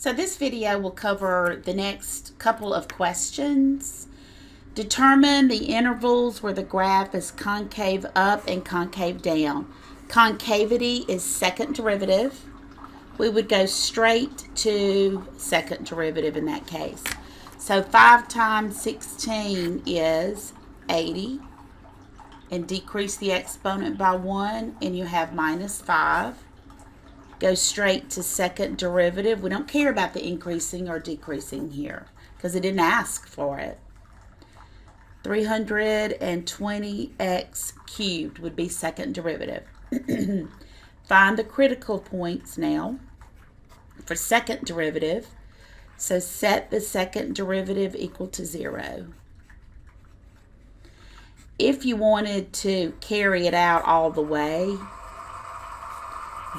So this video will cover the next couple of questions. Determine the intervals where the graph is concave up and concave down. Concavity is second derivative. We would go straight to second derivative in that case. So 5 times 16 is 80. And decrease the exponent by 1 and you have minus 5. Go straight to second derivative. We don't care about the increasing or decreasing here because it didn't ask for it. 320x cubed would be second derivative. Find the critical points now for second derivative. So set the second derivative equal to 0. If you wanted to carry it out all the way,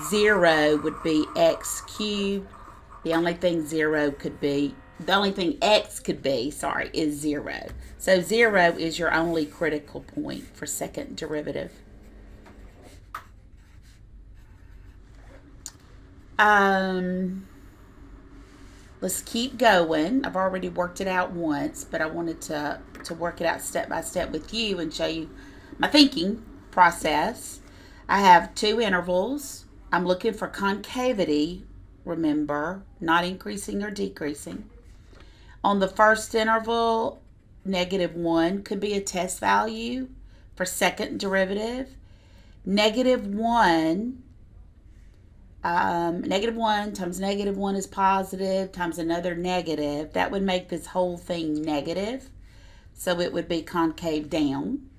0 would be x cubed. The only thing x could be, is 0. So 0 is your only critical point for second derivative. Let's keep going. I've already worked it out once, but I wanted to work it out step by step with you and show you my thinking process. I have 2 intervals. I'm looking for concavity, remember, not increasing or decreasing. On the first interval, -1 could be a test value for second derivative. -1 -1 times -1 is positive times another negative. That would make this whole thing negative. So it would be concave down.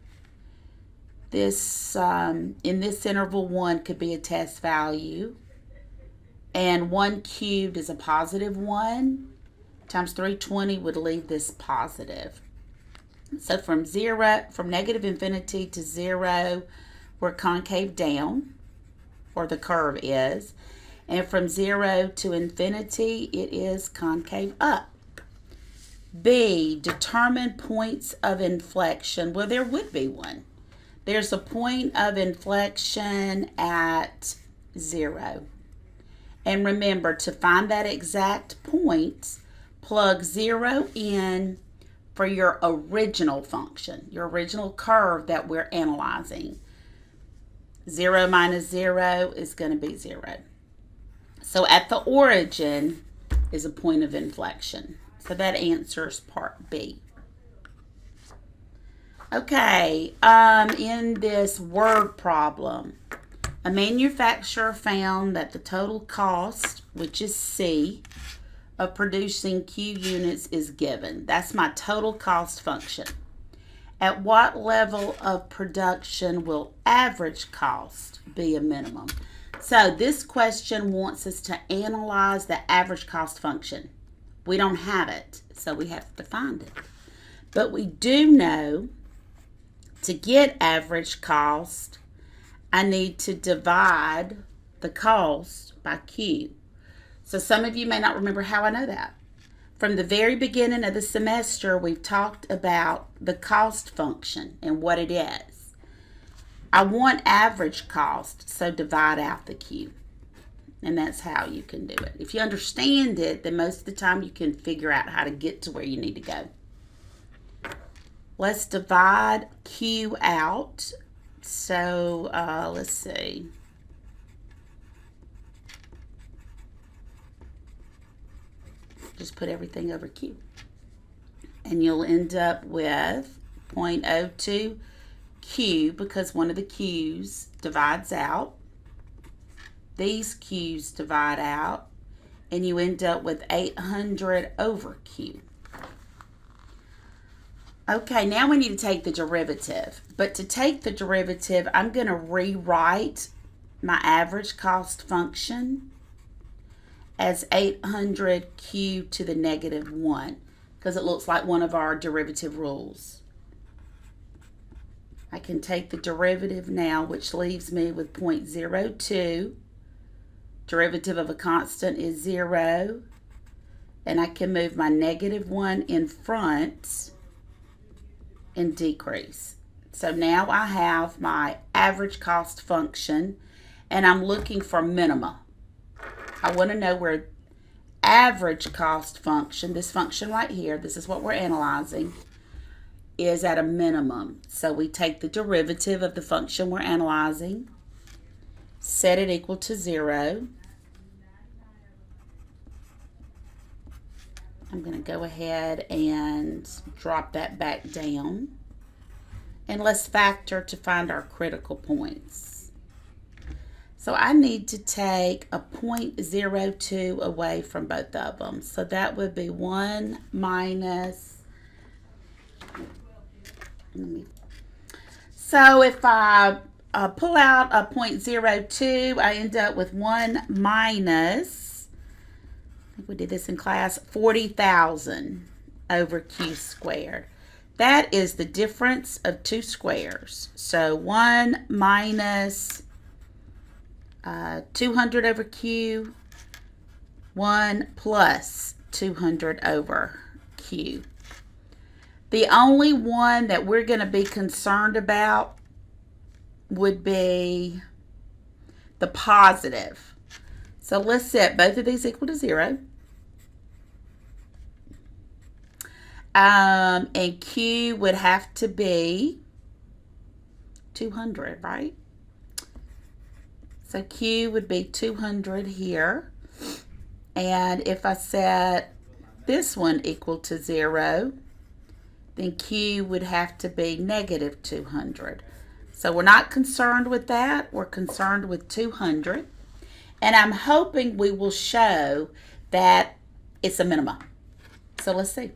This in this interval, 1 could be a test value. And 1 cubed is a positive 1 times 320 would leave this positive. So from negative infinity to 0, we're concave down, or the curve is. And from 0 to infinity, it is concave up. B, determine points of inflection. Well, there would be one. There's a point of inflection at 0. And remember, to find that exact point, plug 0 in for your original function, your original curve that we're analyzing. 0 minus 0 is going to be 0. So at the origin is a point of inflection. So that answers part B. Okay, in this word problem, a manufacturer found that the total cost, which is C, of producing Q units is given. That's my total cost function. At what level of production will average cost be a minimum? So this question wants us to analyze the average cost function. We don't have it, so we have to find it. But we do know to get average cost, I need to divide the cost by Q. So some of you may not remember how I know that. From the very beginning of the semester, we've talked about the cost function and what it is. I want average cost, so divide out the Q. And that's how you can do it. If you understand it, then most of the time you can figure out how to get to where you need to go. Let's divide Q out. So let's see. Just put everything over Q. And you'll end up with 0.02 Q because one of the Q's divides out. These Q's divide out. And you end up with 800 over Q. Okay, now we need to take the derivative. But to take the derivative, I'm going to rewrite my average cost function as 800 Q to the -1 because it looks like one of our derivative rules. I can take the derivative now, which leaves me with 0.02. Derivative of a constant is 0. And I can move my -1 in front and decrease. So now I have my average cost function and I'm looking for minima. I want to know where average cost function, this function right here, this is what we're analyzing, is at a minimum. So we take the derivative of the function we're analyzing, set it equal to 0. I'm going to go ahead and drop that back down. And let's factor to find our critical points. So I need to take a 0.02 away from both of them. So that would be 1 minus. So if I pull out a 0.02, I end up with 1 minus, I think we did this in class, 40,000 over q squared. That is the difference of two squares. So 1 minus 200 over q, 1 plus 200 over q. The only one that we're going to be concerned about would be the positive. So let's set both of these equal to 0. And q would have to be 200, right? So q would be 200 here. And if I set this one equal to 0, then q would have to be negative 200. So we're not concerned with that. We're concerned with 200. And I'm hoping we will show that it's a minimum. So let's see.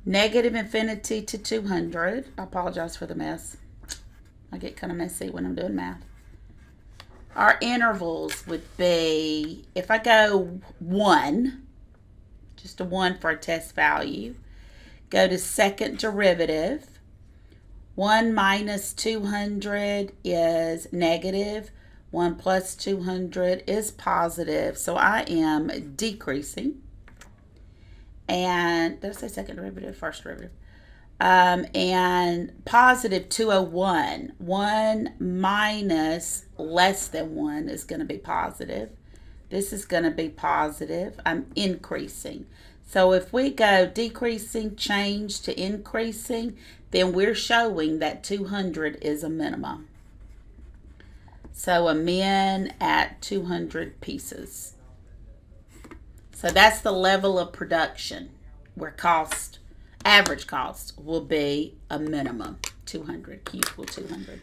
Negative infinity to 200. I apologize for the mess. I get kind of messy when I'm doing math. Our intervals would be, if I go 1, just a 1 for a test value, go to second derivative. 1 minus 200 is negative. 1 plus 200 is positive. So I am decreasing. And did I say second derivative? First derivative. And positive 201. 1 minus less than 1 is going to be positive. This is going to be positive. I'm increasing. So if we go decreasing, change to increasing, then we're showing that 200 is a minimum. So a min at 200 pieces. So that's the level of production where average cost will be a minimum 200, q equal 200.